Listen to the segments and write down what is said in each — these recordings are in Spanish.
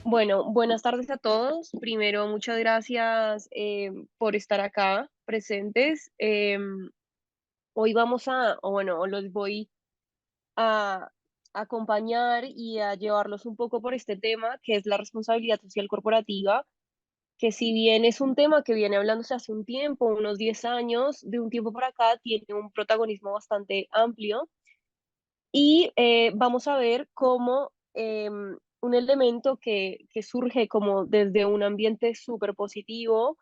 Bueno, buenas tardes a todos. Primero, muchas gracias por estar acá presentes. Hoy vamos o bueno, los voy a acompañar y a llevarlos un poco por este tema, que es la responsabilidad social corporativa, que si bien es un tema que viene hablándose hace un tiempo, unos 10 años, de un tiempo para acá tiene un protagonismo bastante amplio y vamos a ver cómo un elemento que surge como desde un ambiente súper positivo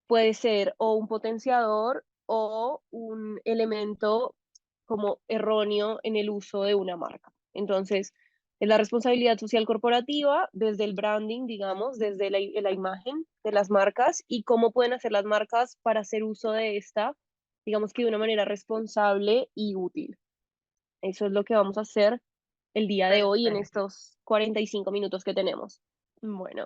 puede ser o un potenciador o un elemento como erróneo en el uso de una marca. Entonces, es la responsabilidad social corporativa desde el branding, digamos, desde la imagen de las marcas y cómo pueden hacer las marcas para hacer uso de esta, digamos que de una manera responsable y útil. Eso es lo que vamos a hacer el día de hoy en Perfecto. estos 45 minutos que tenemos. Bueno,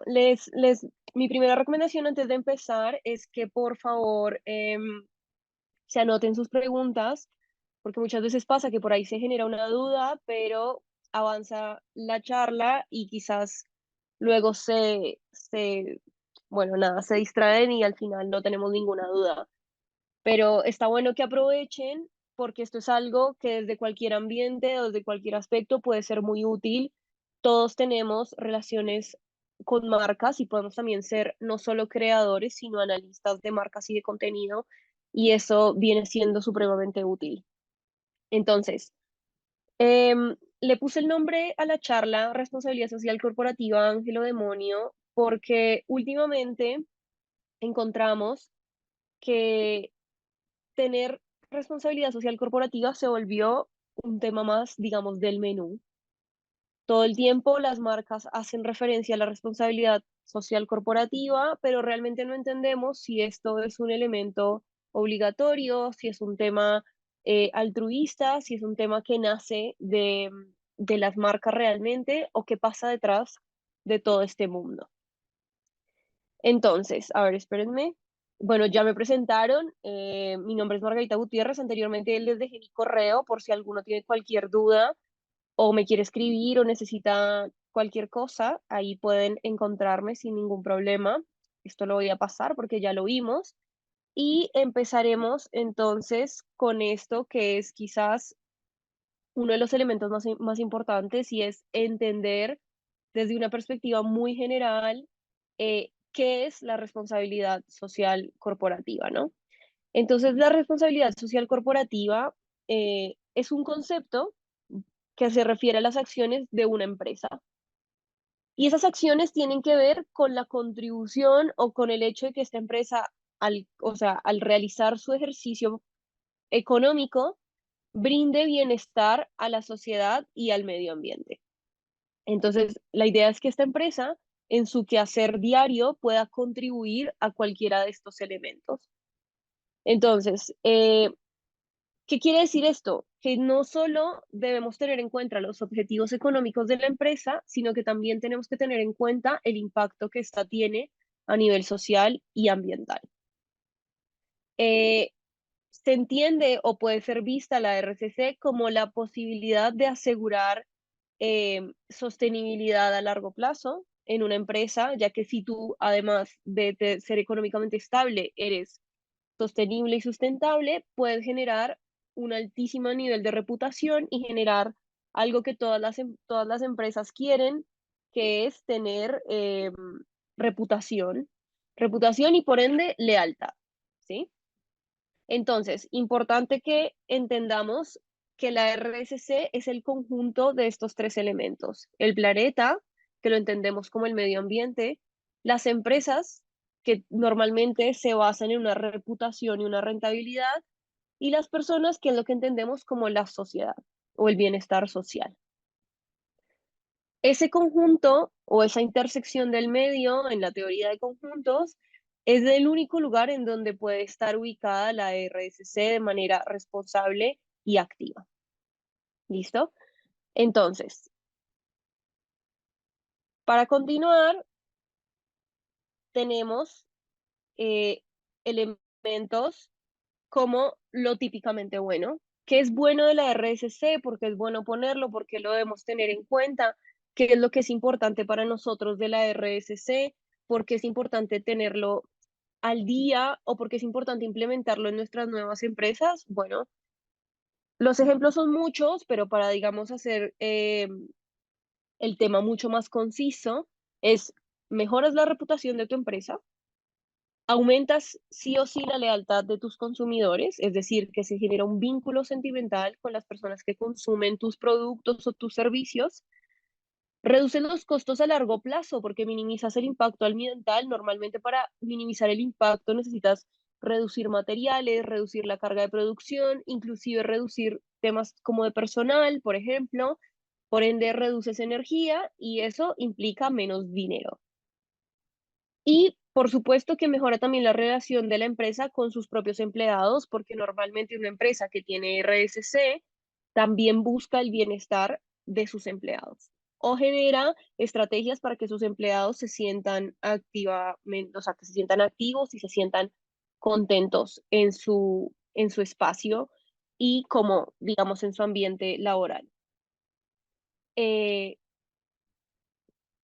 mi primera recomendación antes de empezar es que por favor se anoten sus preguntas, porque muchas veces pasa que por ahí se genera una duda, pero avanza la charla y quizás luego bueno, nada, se distraen y al final no tenemos ninguna duda. Pero está bueno que aprovechen porque esto es algo que desde cualquier ambiente o desde cualquier aspecto puede ser muy útil. Todos tenemos relaciones con marcas y podemos también ser no solo creadores, sino analistas de marcas y de contenido, y eso viene siendo supremamente útil. Entonces, le puse el nombre a la charla Responsabilidad Social Corporativa Ángelo Demonio porque últimamente encontramos que tener responsabilidad social corporativa se volvió un tema más, digamos, del menú. Todo el tiempo las marcas hacen referencia a la responsabilidad social corporativa, pero realmente no entendemos si esto es un elemento obligatorio, si es un tema altruista, si es un tema que nace de las marcas realmente o qué pasa detrás de todo este mundo. Entonces, a ver, espérenme. Bueno, ya me presentaron. Mi nombre es Margarita Gutiérrez. Anteriormente les dejé mi correo por si alguno tiene cualquier duda o me quiere escribir o necesita cualquier cosa. Ahí pueden encontrarme sin ningún problema. Esto lo voy a pasar porque ya lo vimos. Y empezaremos entonces con esto que es quizás uno de los elementos más importantes y es entender desde una perspectiva muy general qué es la responsabilidad social corporativa, ¿no? Entonces, la responsabilidad social corporativa es un concepto que se refiere a las acciones de una empresa. Y esas acciones tienen que ver con la contribución o con el hecho de que esta empresa, o sea, al realizar su ejercicio económico, brinde bienestar a la sociedad y al medio ambiente. Entonces, la idea es que esta empresa, en su quehacer diario, pueda contribuir a cualquiera de estos elementos. Entonces, ¿qué quiere decir esto? Que no solo debemos tener en cuenta los objetivos económicos de la empresa, sino que también tenemos que tener en cuenta el impacto que ésta tiene a nivel social y ambiental. Eh, Se entiende o puede ser vista la RCC como la posibilidad de asegurar sostenibilidad a largo plazo en una empresa, ya que si tú, además de ser económicamente estable, eres sostenible y sustentable, puedes generar un altísimo nivel de reputación y generar algo que todas las empresas quieren, que es tener reputación, reputación y por ende lealtad, ¿sí? Entonces, importante que entendamos que la RSC es el conjunto de estos tres elementos. El planeta, que lo entendemos como el medio ambiente, las empresas, que normalmente se basan en una reputación y una rentabilidad, y las personas, que es lo que entendemos como la sociedad o el bienestar social. Ese conjunto o esa intersección del medio en la teoría de conjuntos es el único lugar en donde puede estar ubicada la RSC de manera responsable y activa. ¿Listo? Entonces, para continuar, tenemos eh, elementos como lo típicamente bueno. qué es bueno de la RSC, por qué es bueno ponerlo, por qué lo debemos tener en cuenta, qué es lo que es importante para nosotros de la RSC, por qué es importante tenerlo al día o por qué es importante implementarlo en nuestras nuevas empresas. Bueno, los ejemplos son muchos, pero para, digamos, hacer el tema mucho más conciso, es mejoras la reputación de tu empresa, aumentas sí o sí la lealtad de tus consumidores, es decir, que se genera un vínculo sentimental con las personas que consumen tus productos o tus servicios. Reduces los costos a largo plazo porque minimizas el impacto ambiental. Normalmente para minimizar el impacto necesitas reducir materiales, reducir la carga de producción, inclusive reducir temas como de personal, por ejemplo. Por ende, reduces energía y eso implica menos dinero. Y por supuesto que mejora también la relación de la empresa con sus propios empleados, porque normalmente una empresa que tiene RSC también busca el bienestar de sus empleados o genera estrategias para que sus empleados se sientan activamente, o sea, que se sientan activos y se sientan contentos en su espacio y como, digamos, en su ambiente laboral. Eh,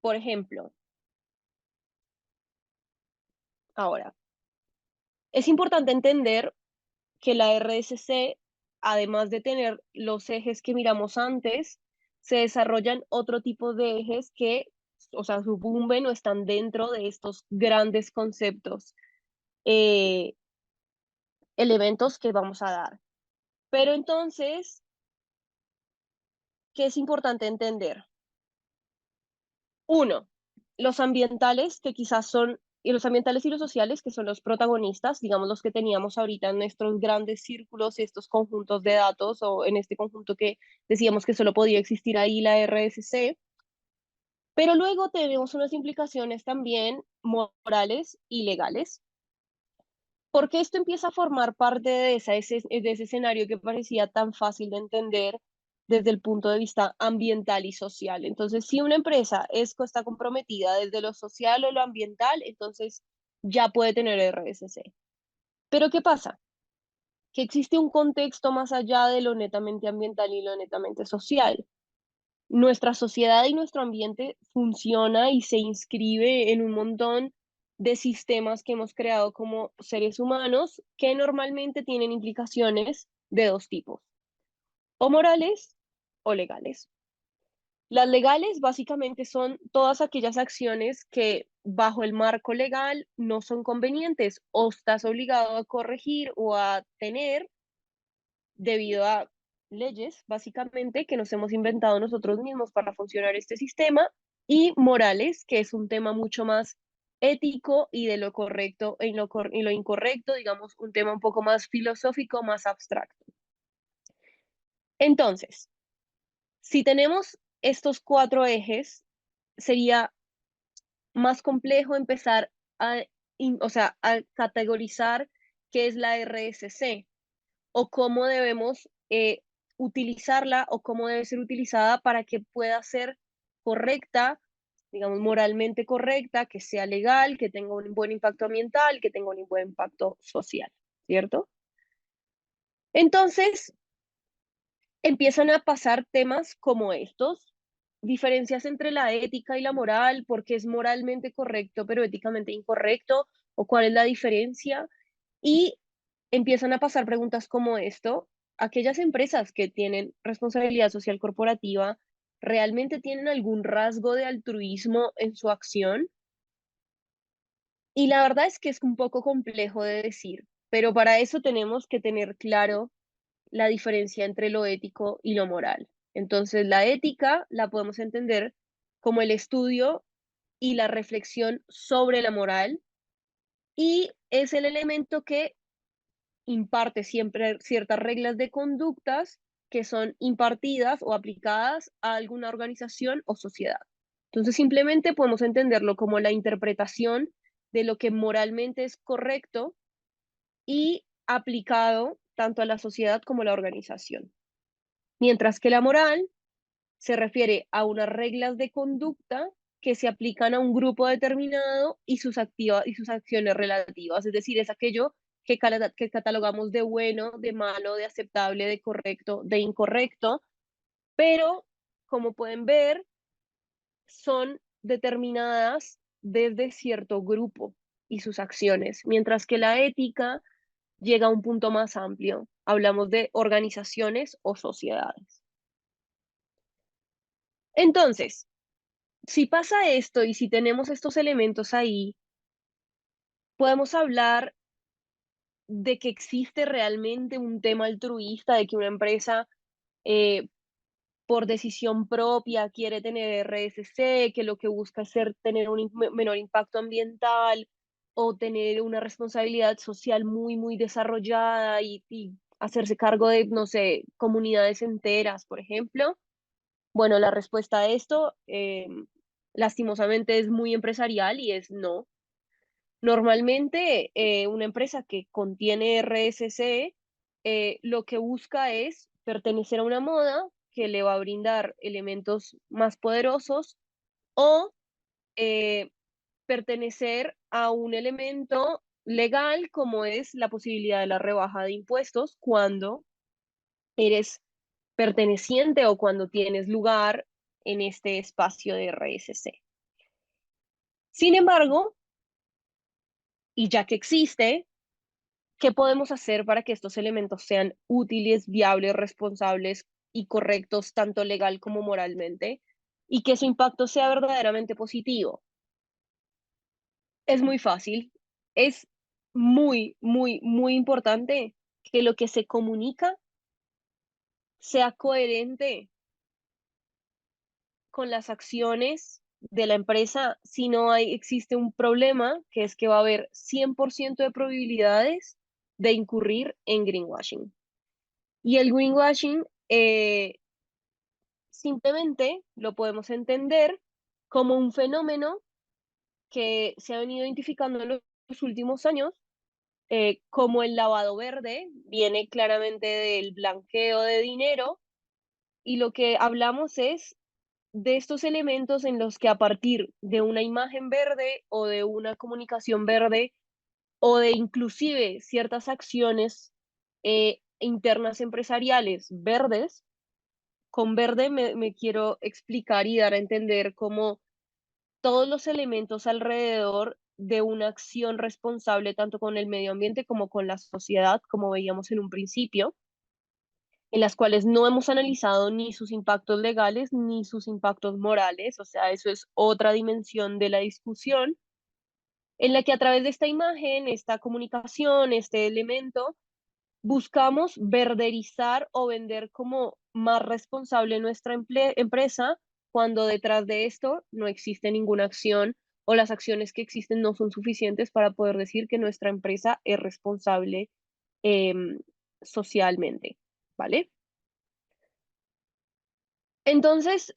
por ejemplo, ahora, es importante entender que la RSC, además de tener los ejes que miramos antes, se desarrollan otro tipo de ejes que, o sea, sucumben o están dentro de estos grandes conceptos, eh, elementos que vamos a dar. Pero entonces, ¿qué es importante entender? Uno, los ambientales, que quizás son, y los ambientales y los sociales, que son los protagonistas, digamos los que teníamos ahorita en nuestros grandes círculos, estos conjuntos de datos, o en este conjunto que decíamos que solo podía existir ahí la RSC, pero luego tenemos unas implicaciones también morales y legales, porque esto empieza a formar parte de ese escenario que parecía tan fácil de entender desde el punto de vista ambiental y social. Entonces, si una empresa está comprometida desde lo social o lo ambiental, entonces ya puede tener RSC. Pero ¿qué pasa? Que existe un contexto más allá de lo netamente ambiental y lo netamente social. Nuestra sociedad y nuestro ambiente funciona y se inscribe en un montón de sistemas que hemos creado como seres humanos que normalmente tienen implicaciones de dos tipos, o morales o legales. Las legales básicamente son todas aquellas acciones que bajo el marco legal no son convenientes o estás obligado a corregir o a tener debido a leyes, básicamente, que nos hemos inventado nosotros mismos para funcionar este sistema, y morales, que es un tema mucho más ético y de lo correcto y lo incorrecto, digamos, un tema un poco más filosófico, más abstracto. Entonces, si tenemos estos cuatro ejes, sería más complejo empezar a, o sea, a categorizar qué es la RSC, o cómo debemos utilizarla o cómo debe ser utilizada para que pueda ser correcta, digamos, moralmente correcta, que sea legal, que tenga un buen impacto ambiental, que tenga un buen impacto social, ¿cierto? Entonces, empiezan a pasar temas como estos, diferencias entre la ética y la moral, porque es moralmente correcto, pero éticamente incorrecto, o cuál es la diferencia, y empiezan a pasar preguntas como esto, aquellas empresas que tienen responsabilidad social corporativa, ¿realmente tienen algún rasgo de altruismo en su acción? Y la verdad es que es un poco complejo de decir, pero para eso tenemos que tener claro la diferencia entre lo ético y lo moral. Entonces, la ética la podemos entender como el estudio y la reflexión sobre la moral y es el elemento que imparte siempre ciertas reglas de conductas que son impartidas o aplicadas a alguna organización o sociedad. Entonces, simplemente podemos entenderlo como la interpretación de lo que moralmente es correcto y aplicado tanto a la sociedad como a la organización. Mientras que la moral se refiere a unas reglas de conducta que se aplican a un grupo determinado y sus acciones relativas, es decir, es aquello que catalogamos de bueno, de malo, de aceptable, de correcto, de incorrecto, pero como pueden ver, son determinadas desde cierto grupo y sus acciones, mientras que la ética llega a un punto más amplio. Hablamos de organizaciones o sociedades. Entonces, si pasa esto y si tenemos estos elementos ahí, podemos hablar de que existe realmente un tema altruista, de que una empresa eh, por decisión propia quiere tener RSC, que lo que busca es tener un menor impacto ambiental o tener una responsabilidad social muy, muy desarrollada y hacerse cargo de, no sé, comunidades enteras, por ejemplo. Bueno, la respuesta a esto, lastimosamente, es muy empresarial y es no. Normalmente, una empresa que contiene RSC, lo que busca es pertenecer a una moda que le va a brindar elementos más poderosos o eh, pertenecer a un elemento legal como es la posibilidad de la rebaja de impuestos cuando eres perteneciente o cuando tienes lugar en este espacio de RSC. Sin embargo, y ya que existe, ¿qué podemos hacer para que estos elementos sean útiles, viables, responsables y correctos, tanto legal como moralmente? Y que su impacto sea verdaderamente positivo. Es muy fácil. Es muy, muy, muy importante que lo que se comunica sea coherente con las acciones de la empresa. Si no existe un problema, que es que va a haber 100% de probabilidades de incurrir en greenwashing. Y el greenwashing simplemente lo podemos entender como un fenómeno que se ha venido identificando en los últimos años, como el lavado verde, viene claramente del blanqueo de dinero, y lo que hablamos es de estos elementos en los que a partir de una imagen verde o de una comunicación verde o de inclusive ciertas acciones internas empresariales verdes. Con verde me quiero explicar y dar a entender cómo todos los elementos alrededor de una acción responsable tanto con el medio ambiente como con la sociedad, como veíamos en un principio, en las cuales no hemos analizado ni sus impactos legales ni sus impactos morales, o sea, eso es otra dimensión de la discusión, en la que a través de esta imagen, esta comunicación, este elemento, buscamos verderizar o vender como más responsable nuestra empresa cuando detrás de esto no existe ninguna acción o las acciones que existen no son suficientes para poder decir que nuestra empresa es responsable em, socialmente, ¿vale? Entonces,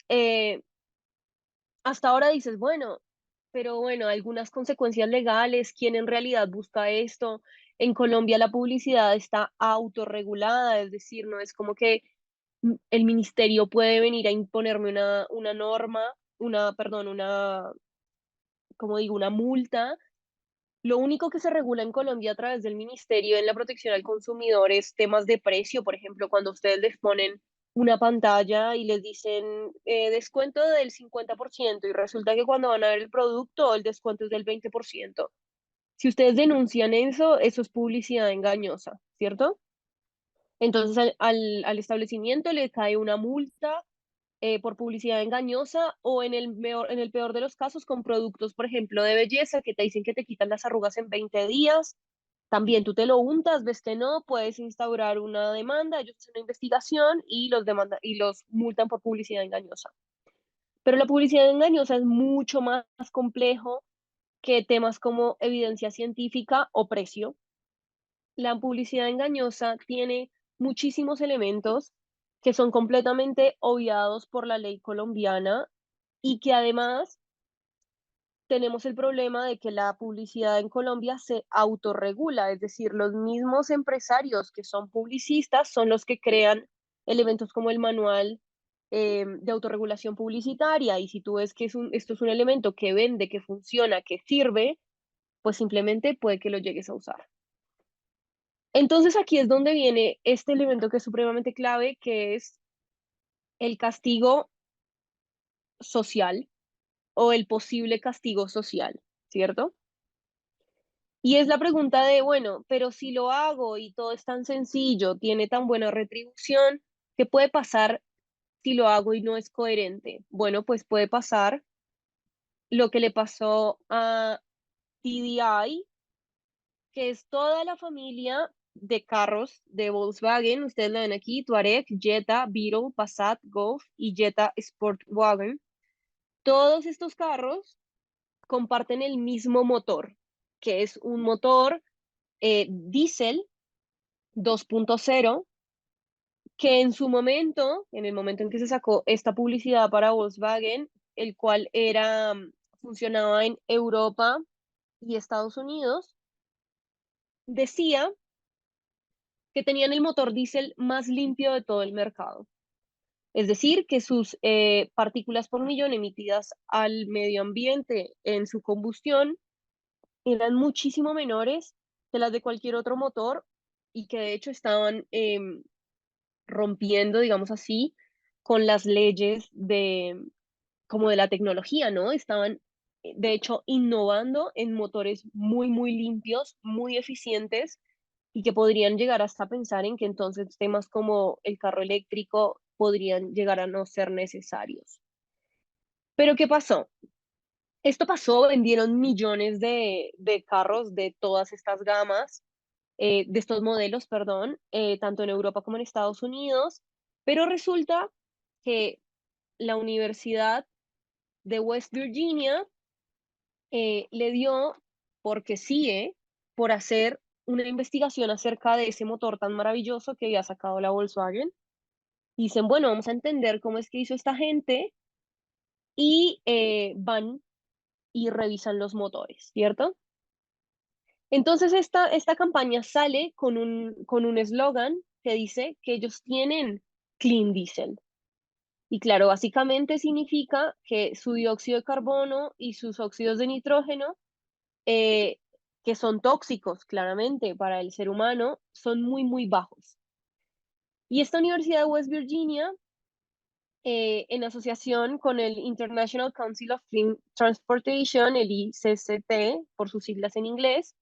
hasta ahora dices, bueno, pero bueno, algunas consecuencias legales, ¿quién en realidad busca esto? En Colombia la publicidad está autorregulada, es decir, no es como que el ministerio puede venir a imponerme una norma, perdón, como digo, una multa. Lo único que se regula en Colombia a través del Ministerio en la protección al consumidor es temas de precio. Por ejemplo, cuando ustedes les ponen una pantalla y les dicen descuento del 50% y resulta que cuando van a ver el producto el descuento es del 20%. Si ustedes denuncian eso, eso es publicidad engañosa, ¿cierto? Entonces al establecimiento le cae una multa por publicidad engañosa o en el peor de los casos con productos, por ejemplo, de belleza que te dicen que te quitan las arrugas en 20 días. También tú te lo untas, ves que no, puedes instaurar una demanda, ellos hacen una investigación y y los multan por publicidad engañosa. Pero la publicidad engañosa es mucho más complejo que temas como evidencia científica o precio. La publicidad engañosa tiene muchísimos elementos que son completamente obviados por la ley colombiana y que además tenemos el problema de que la publicidad en Colombia se autorregula, es decir, los mismos empresarios que son publicistas son los que crean elementos como el manual de autorregulación publicitaria, y si tú ves que esto es un elemento que vende, que funciona, que sirve, pues simplemente puede que lo llegues a usar. Entonces aquí es donde viene este elemento que es supremamente clave, que es el castigo social o el posible castigo social, ¿cierto? Y es la pregunta de, bueno, pero si lo hago y todo es tan sencillo, tiene tan buena retribución, ¿qué puede pasar si lo hago y no es coherente? Bueno, pues puede pasar lo que le pasó a TDI, que es toda la familia de carros de Volkswagen. Ustedes lo ven aquí: Touareg, Jetta, Beetle, Passat, Golf y Jetta Sportwagen. Todos estos carros comparten el mismo motor, que es un motor diésel 2.0, que en su momento, en el momento en que se sacó esta publicidad para Volkswagen, el cual funcionaba en Europa y Estados Unidos, decía que tenían el motor diésel más limpio de todo el mercado. Es decir, que sus partículas por millón emitidas al medio ambiente en su combustión eran muchísimo menores que las de cualquier otro motor, y que de hecho estaban rompiendo, digamos así, con las leyes como de la tecnología, ¿no? Estaban, de hecho, innovando en motores muy, muy limpios, muy eficientes, y que podrían llegar hasta pensar en que entonces temas como el carro eléctrico podrían llegar a no ser necesarios. Pero ¿qué pasó? Esto pasó, vendieron millones de carros de todas estas gamas, de estos modelos, perdón, tanto en Europa como en Estados Unidos, pero resulta que la Universidad de West Virginia le dio, porque sí, por hacer una investigación acerca de ese motor tan maravilloso que había sacado la Volkswagen. Dicen, bueno, vamos a entender cómo es que hizo esta gente, y van y revisan los motores, ¿cierto? Entonces esta campaña sale con un eslogan que dice que ellos tienen clean diesel. Y claro, básicamente significa que su dióxido de carbono y sus óxidos de nitrógeno, eh, que son tóxicos claramente para el ser humano, son muy, muy bajos. Y esta Universidad de West Virginia, en asociación con el International Council of Clean Transportation, el ICCT, por sus siglas en inglés,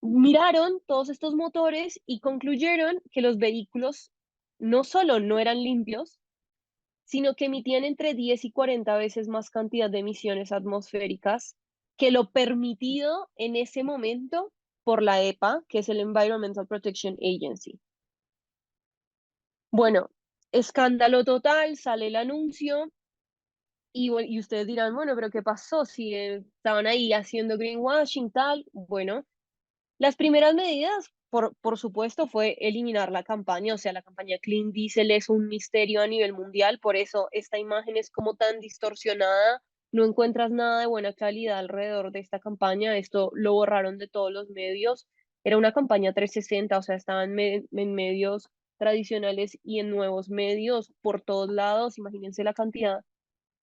miraron todos estos motores y concluyeron que los vehículos no solo no eran limpios, sino que emitían entre 10 y 40 veces más cantidad de emisiones atmosféricas que lo permitido en ese momento por la EPA, que es el Environmental Protection Agency. Bueno, escándalo total, sale el anuncio, y ustedes dirán, bueno, pero ¿qué pasó? Si estaban ahí haciendo greenwashing, tal. Bueno, las primeras medidas, por supuesto, fue eliminar la campaña. O sea, la campaña Clean Diesel es un misterio a nivel mundial, por eso esta imagen es como tan distorsionada. No encuentras nada de buena calidad alrededor de esta campaña. Esto lo borraron de todos los medios. Era una campaña 360, o sea, estaban en medios tradicionales y en nuevos medios por todos lados. Imagínense la cantidad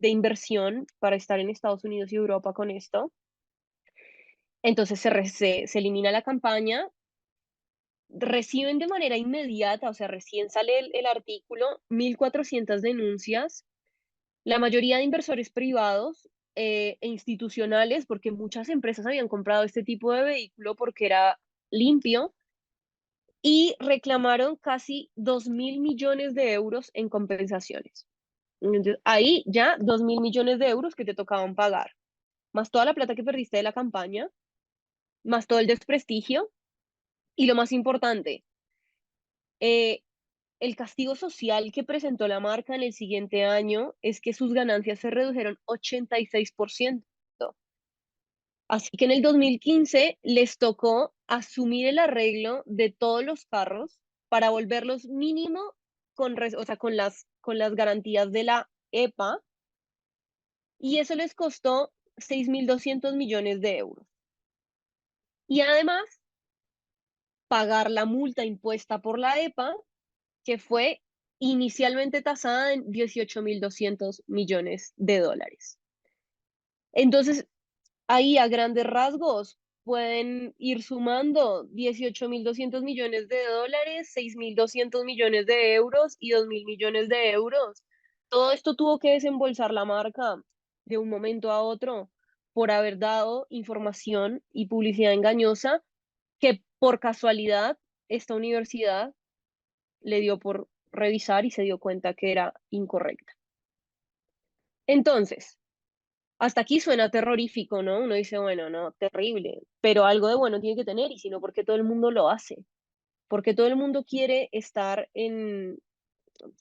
de inversión para estar en Estados Unidos y Europa con esto. Entonces se elimina la campaña, reciben de manera inmediata, o sea, recién sale el artículo, 1.400 denuncias, la mayoría de inversores privados e institucionales, porque muchas empresas habían comprado este tipo de vehículo porque era limpio, y reclamaron casi 2.000 millones de euros en compensaciones. Entonces, ahí ya 2.000 millones de euros que te tocaban pagar, más toda la plata que perdiste de la campaña, más todo el desprestigio, y lo más importante, eh, el castigo social que presentó la marca en el siguiente año es que sus ganancias se redujeron 86%. Así que en el 2015 les tocó asumir el arreglo de todos los carros para volverlos mínimo o sea, con las garantías de la EPA, y eso les costó 6.200 millones de euros. Y además, pagar la multa impuesta por la EPA, que fue inicialmente tasada en 18.200 millones de dólares. Entonces, ahí a grandes rasgos, pueden ir sumando 18.200 millones de dólares, 6.200 millones de euros y 2.000 millones de euros. Todo esto tuvo que desembolsar la marca de un momento a otro por haber dado información y publicidad engañosa que por casualidad esta universidad le dio por revisar y se dio cuenta que era incorrecta. Entonces, hasta aquí suena terrorífico, ¿no? Uno dice, bueno, no, terrible, pero algo de bueno tiene que tener, y si no, ¿por qué todo el mundo lo hace? Porque todo el mundo quiere estar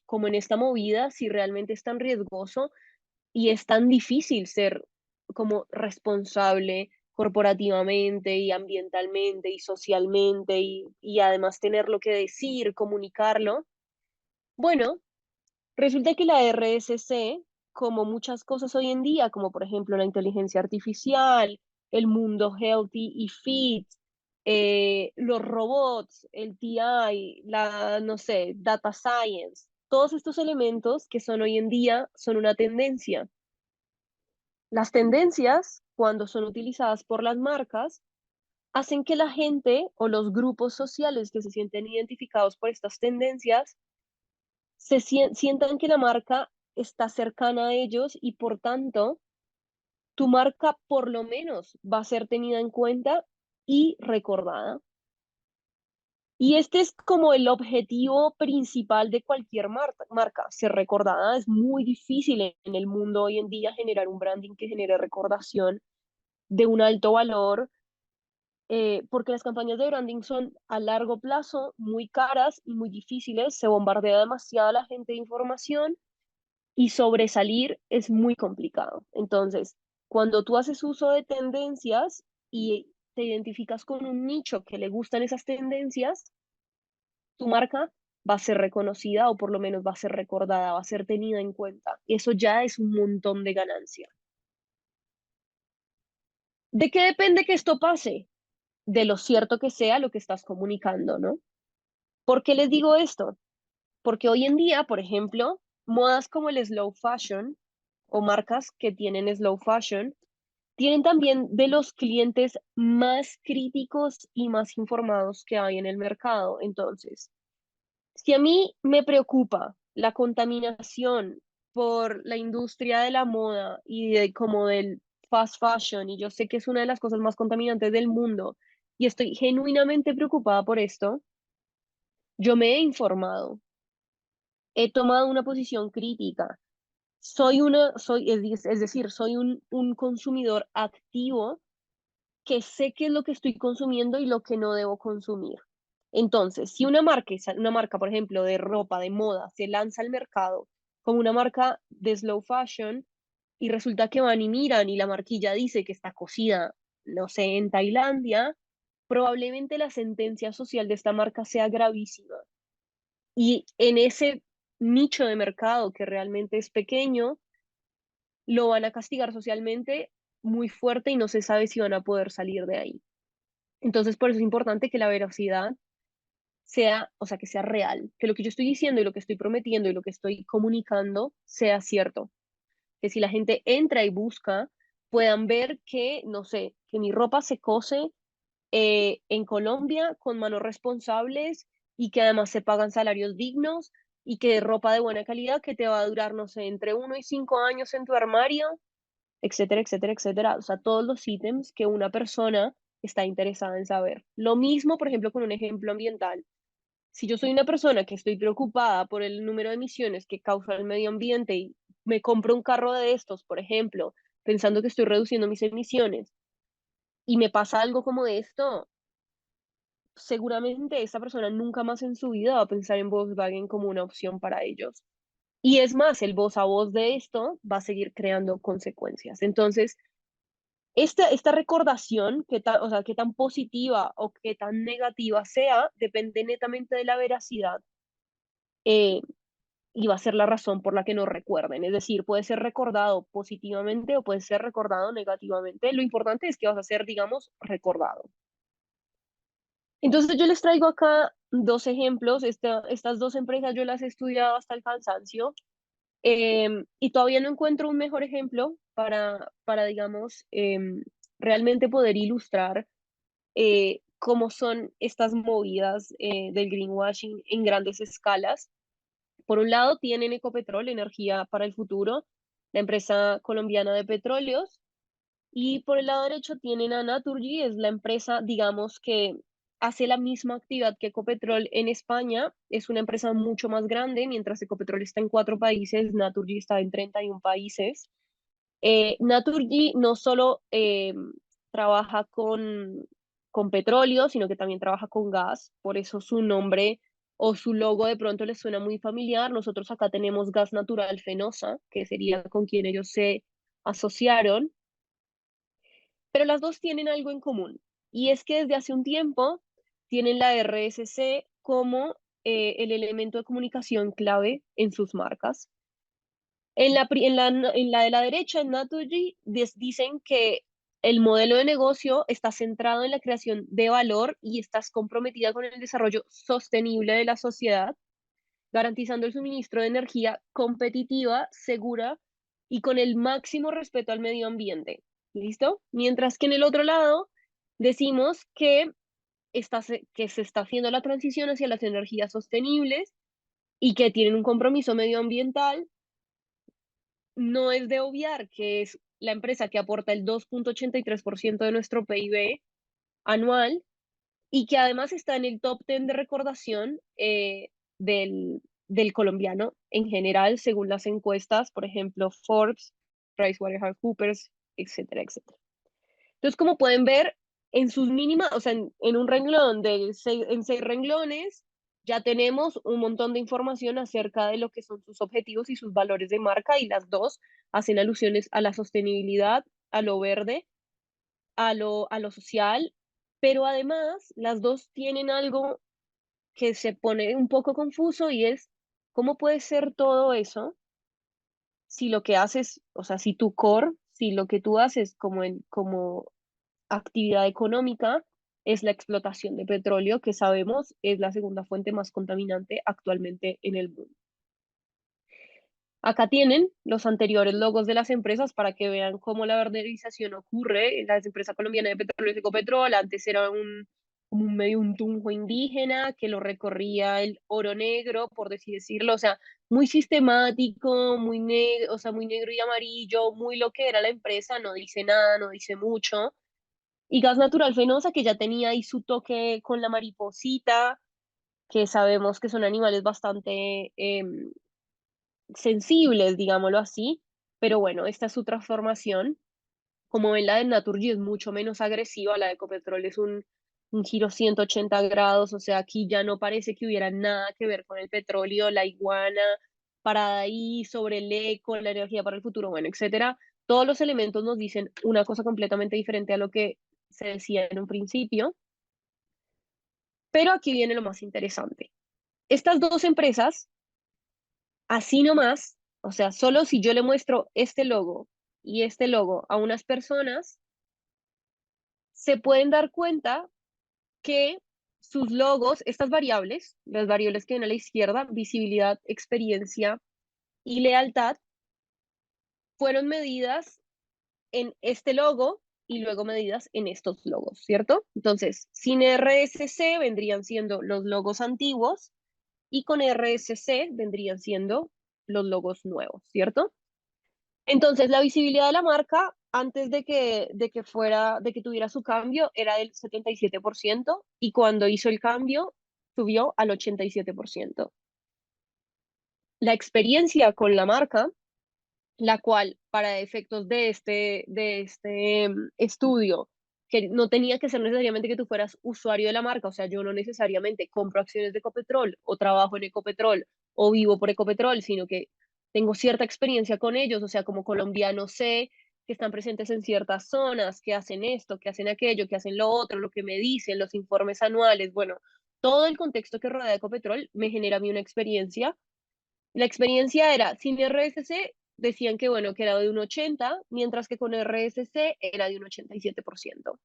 como en esta movida, si realmente es tan riesgoso y es tan difícil ser como responsable corporativamente y ambientalmente y socialmente y además tener lo que decir, comunicarlo. Bueno, resulta que la RSC, como muchas cosas hoy en día, como por ejemplo la inteligencia artificial, el mundo healthy y fit, los robots, el TI, no sé, data science, todos estos elementos que son hoy en día son una tendencia. Las tendencias, cuando son utilizadas por las marcas, hacen que la gente o los grupos sociales que se sienten identificados por estas tendencias sientan que la marca está cercana a ellos y por tanto tu marca por lo menos va a ser tenida en cuenta y recordada. Y este es como el objetivo principal de cualquier marca, ser recordada. Es muy difícil en el mundo hoy en día generar un branding que genere recordación de un alto valor, porque las campañas de branding son a largo plazo muy caras y muy difíciles, se bombardea demasiado a la gente de información y sobresalir es muy complicado. Entonces, cuando tú haces uso de tendencias y te identificas con un nicho que le gustan esas tendencias, tu marca va a ser reconocida o por lo menos va a ser recordada, va a ser tenida en cuenta. Eso ya es un montón de ganancia. ¿De qué depende que esto pase? De lo cierto que sea lo que estás comunicando, ¿no? ¿Por qué les digo esto? Porque hoy en día, por ejemplo, modas como el slow fashion o marcas que tienen slow fashion tienen también de los clientes más críticos y más informados que hay en el mercado. Entonces, si a mí me preocupa la contaminación por la industria de la moda y de como del fast fashion, y yo sé que es una de las cosas más contaminantes del mundo, y estoy genuinamente preocupada por esto, yo me he informado, he tomado una posición crítica, es decir, soy un consumidor activo que sé qué es lo que estoy consumiendo y lo que no debo consumir. Entonces, si una marca, por ejemplo, de ropa, de moda, se lanza al mercado como una marca de slow fashion y resulta que van y miran y la marquilla dice que está cosida, no sé, en Tailandia, probablemente la sentencia social de esta marca sea gravísima. Y en ese nicho de mercado que realmente es pequeño, lo van a castigar socialmente muy fuerte y no se sabe si van a poder salir de ahí. Entonces, por eso es importante que la veracidad sea, o sea, que sea real, que lo que yo estoy diciendo y lo que estoy prometiendo y lo que estoy comunicando sea cierto. Que si la gente entra y busca, puedan ver que, no sé, que mi ropa se cose en Colombia con manos responsables y que además se pagan salarios dignos y que ropa de buena calidad que te va a durar, no sé, entre 1 y 5 años en tu armario, etcétera, etcétera, etcétera. O sea, todos los ítems que una persona está interesada en saber. Lo mismo, por ejemplo, con un ejemplo ambiental. Si yo soy una persona que estoy preocupada por el número de emisiones que causa el medio ambiente y me compro un carro de estos, por ejemplo, pensando que estoy reduciendo mis emisiones y me pasa algo como de esto, seguramente esa persona nunca más en su vida va a pensar en Volkswagen como una opción para ellos. Y es más, el voz a voz de esto va a seguir creando consecuencias. Entonces, esta recordación, o sea, qué tan positiva o qué tan negativa sea, depende netamente de la veracidad, eh, y va a ser la razón por la que nos recuerden. Es decir, puede ser recordado positivamente o puede ser recordado negativamente. Lo importante es que vas a ser, digamos, recordado. Entonces yo les traigo acá dos ejemplos. Estas dos empresas yo las he estudiado hasta el cansancio, y todavía no encuentro un mejor ejemplo para digamos, realmente poder ilustrar cómo son estas movidas del greenwashing en grandes escalas. Por un lado, tienen Ecopetrol, Energía para el Futuro, la empresa colombiana de petróleos, y por el lado derecho tienen a Naturgy, es la empresa, digamos, que hace la misma actividad que Ecopetrol en España. Es una empresa mucho más grande, mientras Ecopetrol está en 4 países, Naturgy está en 31 países. Naturgy no solo trabaja con petróleo, sino que también trabaja con gas, por eso su nombre o su logo de pronto les suena muy familiar. Nosotros acá tenemos gas natural Fenosa, que sería con quien ellos se asociaron, pero las dos tienen algo en común, y es que desde hace un tiempo tienen la RSC como el elemento de comunicación clave en sus marcas. En la de la derecha, en Naturgy, dicen que el modelo de negocio está centrado en la creación de valor y estás comprometida con el desarrollo sostenible de la sociedad, garantizando el suministro de energía competitiva, segura y con el máximo respeto al medio ambiente. ¿Listo? Mientras que en el otro lado decimos que, que se está haciendo la transición hacia las energías sostenibles y que tienen un compromiso medioambiental. No es de obviar que es la empresa que aporta el 2,83% de nuestro PIB anual y que además está en el top 10 de recordación del colombiano en general, según las encuestas, por ejemplo, Forbes, PricewaterhouseCoopers, etcétera, etcétera. Entonces, como pueden ver, en sus mínimas, o sea, en un renglón en 6 renglones, ya tenemos un montón de información acerca de lo que son sus objetivos y sus valores de marca, y las dos hacen alusiones a la sostenibilidad, a lo verde, a lo social, pero además las dos tienen algo que se pone un poco confuso, y es cómo puede ser todo eso si lo que haces, o sea, si tu core, si lo que tú haces como actividad económica es la explotación de petróleo, que sabemos es la segunda fuente más contaminante actualmente en el mundo. Acá tienen los anteriores logos de las empresas para que vean cómo la verderización ocurre. La empresa colombiana de petróleo es Ecopetrol, antes era como un medio un tunjo indígena que lo recorría el oro negro, por así decirlo, o sea, muy sistemático, muy negro, o sea, muy negro y amarillo, muy lo que era la empresa, no dice nada, no dice mucho. Y gas natural Fenosa, que ya tenía ahí su toque con la mariposita, que sabemos que son animales bastante sensibles, digámoslo así, pero bueno, esta es su transformación. Como ven, la de Naturgy es mucho menos agresiva, la de Ecopetrol es un giro 180 grados, o sea, aquí ya no parece que hubiera nada que ver con el petróleo, la iguana parada ahí sobre el eco, la energía para el futuro, bueno, etcétera. Todos los elementos nos dicen una cosa completamente diferente a lo que se decía en un principio, pero aquí viene lo más interesante. Estas dos empresas, así nomás, o sea, solo si yo le muestro este logo y este logo a unas personas, se pueden dar cuenta que sus logos, estas variables, las variables que ven a la izquierda, visibilidad, experiencia y lealtad, fueron medidas en este logo y luego medidas en estos logos, ¿cierto? Entonces, sin RSC vendrían siendo los logos antiguos y con RSC vendrían siendo los logos nuevos, ¿cierto? Entonces, la visibilidad de la marca antes de que tuviera su cambio era del 77%, y cuando hizo el cambio subió al 87%. La experiencia con la marca, la cual para efectos de este estudio, que no tenía que ser necesariamente que tú fueras usuario de la marca, o sea, yo no necesariamente compro acciones de Ecopetrol o trabajo en Ecopetrol o vivo por Ecopetrol, sino que tengo cierta experiencia con ellos, o sea, como colombiano sé que están presentes en ciertas zonas, que hacen esto, que hacen aquello, que hacen lo otro, lo que me dicen, los informes anuales, bueno, todo el contexto que rodea Ecopetrol me genera a mí una experiencia. La experiencia era, sin RSC, decían que bueno, que era de un 80, mientras que con RSC era de un 87%.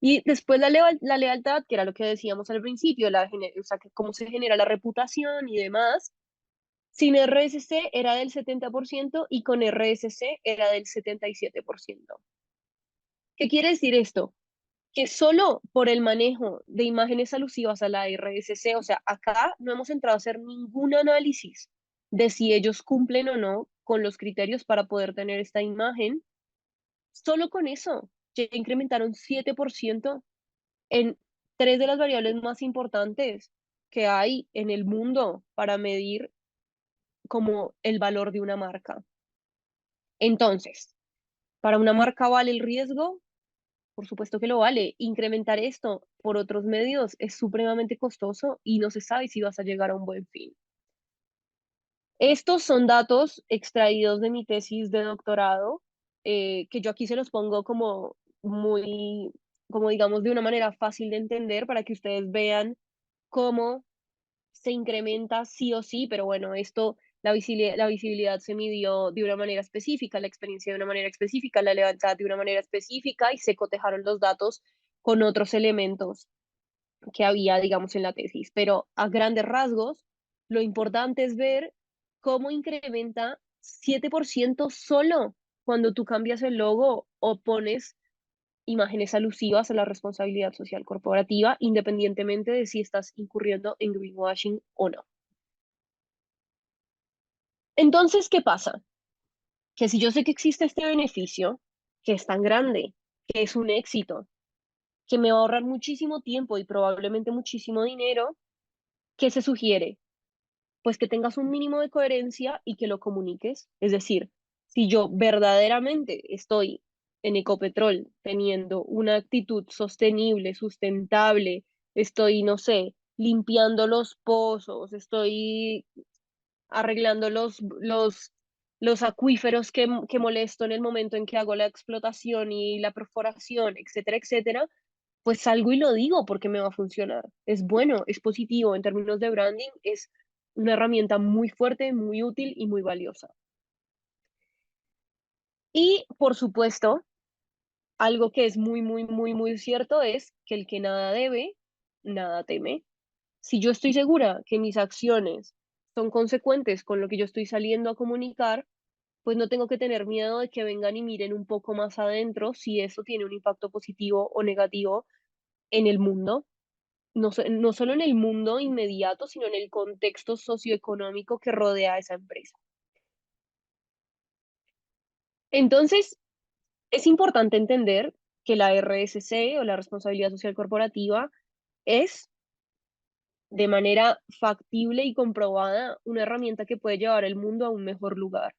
Y después la lealtad, que era lo que decíamos al principio, o sea, que cómo se genera la reputación y demás, sin RSC era del 70% y con RSC era del 77%. ¿Qué quiere decir esto? que solo por el manejo de imágenes alusivas a la RSC, o sea, acá no hemos entrado a hacer ningún análisis de si ellos cumplen o no con los criterios para poder tener esta imagen, solo con eso ya incrementaron 7% en tres de las variables más importantes que hay en el mundo para medir como el valor de una marca. Entonces, ¿para una marca vale el riesgo? Por supuesto que lo vale. Incrementar esto por otros medios es supremamente costoso y no se sabe si vas a llegar a un buen fin. Estos son datos extraídos de mi tesis de doctorado, que yo aquí se los pongo como muy, como digamos, de una manera fácil de entender para que ustedes vean cómo se incrementa sí o sí, pero bueno, esto, la visibilidad se midió de una manera específica, la experiencia de una manera específica, la lealtad de una manera específica y se cotejaron los datos con otros elementos que había, digamos, en la tesis. Pero a grandes rasgos, lo importante es ver cómo incrementa 7% solo cuando tú cambias el logo o pones imágenes alusivas a la responsabilidad social corporativa, independientemente de si estás incurriendo en greenwashing o no. Entonces, ¿qué pasa? Que si yo sé que existe este beneficio, que es tan grande, que es un éxito, que me va a ahorrar muchísimo tiempo y probablemente muchísimo dinero, ¿qué se sugiere? Pues que tengas un mínimo de coherencia y que lo comuniques. Es decir, si yo verdaderamente estoy en Ecopetrol teniendo una actitud sostenible, sustentable, estoy, no sé, limpiando los pozos, estoy arreglando los acuíferos que molesto en el momento en que hago la explotación y la perforación, etcétera, etcétera, pues salgo y lo digo porque me va a funcionar. Es bueno, es positivo en términos de branding, es una herramienta muy fuerte, muy útil y muy valiosa. Y por supuesto, algo que es muy, muy, muy, muy cierto es que el que nada debe, nada teme. Si yo estoy segura que mis acciones son consecuentes con lo que yo estoy saliendo a comunicar, pues no tengo que tener miedo de que vengan y miren un poco más adentro si eso tiene un impacto positivo o negativo en el mundo, no solo en el mundo inmediato, sino en el contexto socioeconómico que rodea a esa empresa. Entonces, es importante entender que la RSC o la responsabilidad social corporativa es de manera factible y comprobada una herramienta que puede llevar el mundo a un mejor lugar.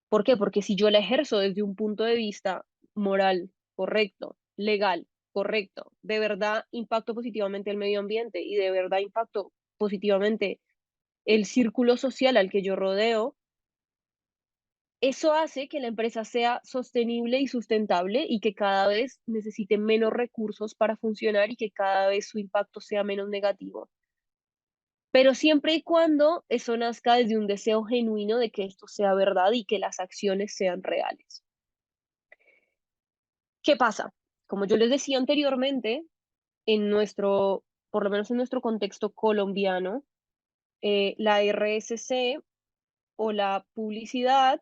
¿Por qué? Porque si yo la ejerzo desde un punto de vista moral, correcto, legal, correcto, de verdad impacto positivamente el medio ambiente y de verdad impacto positivamente el círculo social al que yo rodeo, eso hace que la empresa sea sostenible y sustentable y que cada vez necesite menos recursos para funcionar y que cada vez su impacto sea menos negativo. Pero siempre y cuando eso nazca desde un deseo genuino de que esto sea verdad y que las acciones sean reales. ¿Qué pasa? Como yo les decía anteriormente, en nuestro, por lo menos en nuestro contexto colombiano, la RSC o la publicidad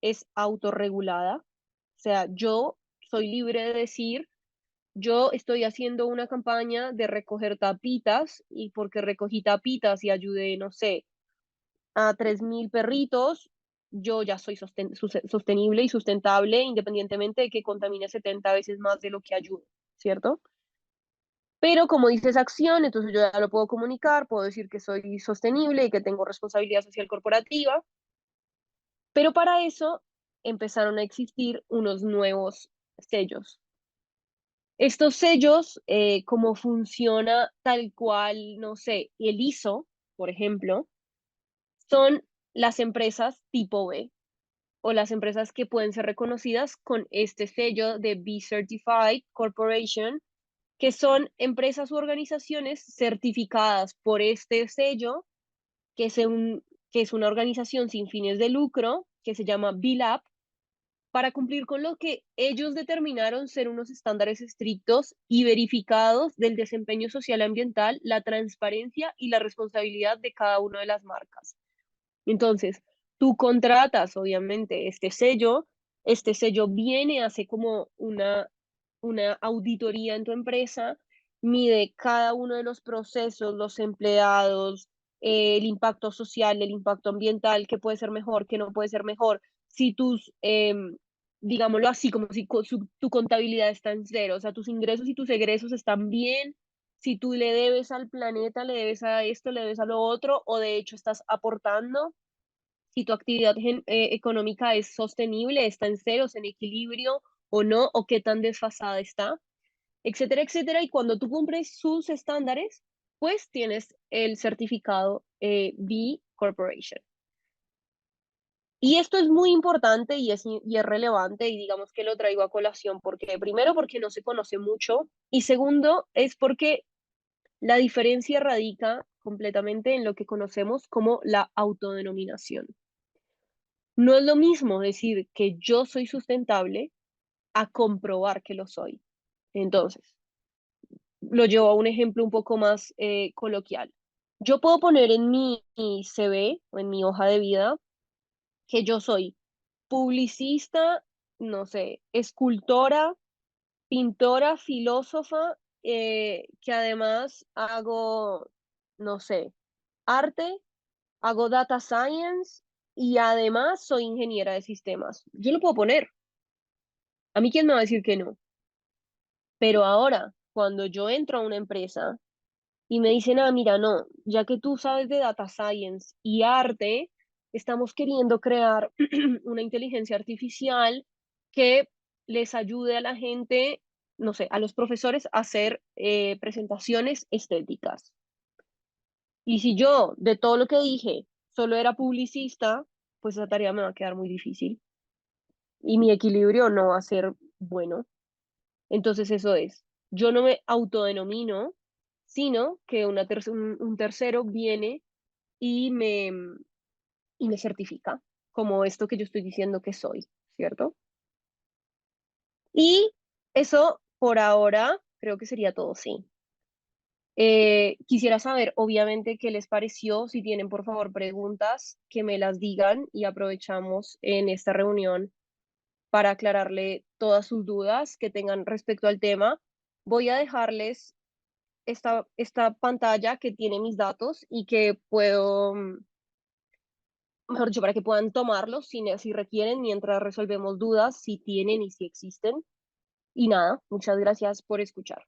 es autorregulada. O sea, yo soy libre de decir, yo estoy haciendo una campaña de recoger tapitas y porque recogí tapitas y ayudé, no sé, a 3.000 perritos, yo ya soy sostenible y sustentable independientemente de que contamine 70 veces más de lo que ayude, ¿cierto? Pero como dice esa acción, entonces yo ya lo puedo comunicar, puedo decir que soy sostenible y que tengo responsabilidad social corporativa, pero para eso empezaron a existir unos nuevos sellos. Estos sellos, como funciona tal cual, no sé, el ISO, por ejemplo, son las empresas tipo B o las empresas que pueden ser reconocidas con este sello de B Certified Corporation, que son empresas u organizaciones certificadas por este sello, que es, que es una organización sin fines de lucro, que se llama BILAB, para cumplir con lo que ellos determinaron ser unos estándares estrictos y verificados del desempeño social ambiental, la transparencia y la responsabilidad de cada una de las marcas. Entonces, tú contratas, obviamente, este sello viene, hace como una auditoría en tu empresa, mide cada uno de los procesos, los empleados, el impacto social, el impacto ambiental, qué puede ser mejor, qué no puede ser mejor. Si tus, digámoslo así, como si tu contabilidad está en cero, o sea, tus ingresos y tus egresos están bien, si tú le debes al planeta, le debes a esto, le debes a lo otro, o de hecho estás aportando, si tu actividad económica es sostenible, está en ceros, en equilibrio o no, o qué tan desfasada está, etcétera, etcétera. Y cuando tú cumples sus estándares, pues tienes el certificado B Corporation. Y esto es muy importante y es relevante y digamos que lo traigo a colación porque primero porque no se conoce mucho y segundo es porque la diferencia radica completamente en lo que conocemos como la autodenominación. No es lo mismo decir que yo soy sustentable a comprobar que lo soy. Entonces, lo llevo a un ejemplo un poco más coloquial. Yo puedo poner en mi CV o en mi hoja de vida que yo soy publicista, no sé, escultora, pintora, filósofa, que además hago, no sé, arte, hago data science y además soy ingeniera de sistemas. Yo lo puedo poner. A mí, ¿quién me va a decir que no? Pero ahora, cuando yo entro a una empresa y me dicen, ah, mira, no, ya que tú sabes de data science y arte, estamos queriendo crear una inteligencia artificial que les ayude a la gente, no sé, a los profesores a hacer presentaciones estéticas. Y si yo, de todo lo que dije, solo era publicista, pues esa tarea me va a quedar muy difícil y mi equilibrio no va a ser bueno. Entonces eso es, yo no me autodenomino, sino que un tercero viene y me, y me certifica como esto que yo estoy diciendo que soy, ¿cierto? Y eso por ahora creo que sería todo, sí. Quisiera saber, obviamente, qué les pareció. Si tienen, por favor, preguntas, que me las digan y aprovechamos en esta reunión para aclararle todas sus dudas que tengan respecto al tema. Voy a dejarles esta pantalla que tiene mis datos y que puedo, mejor dicho, para que puedan tomarlos si requieren, mientras resolvemos dudas, si tienen y si existen. Y nada, muchas gracias por escuchar.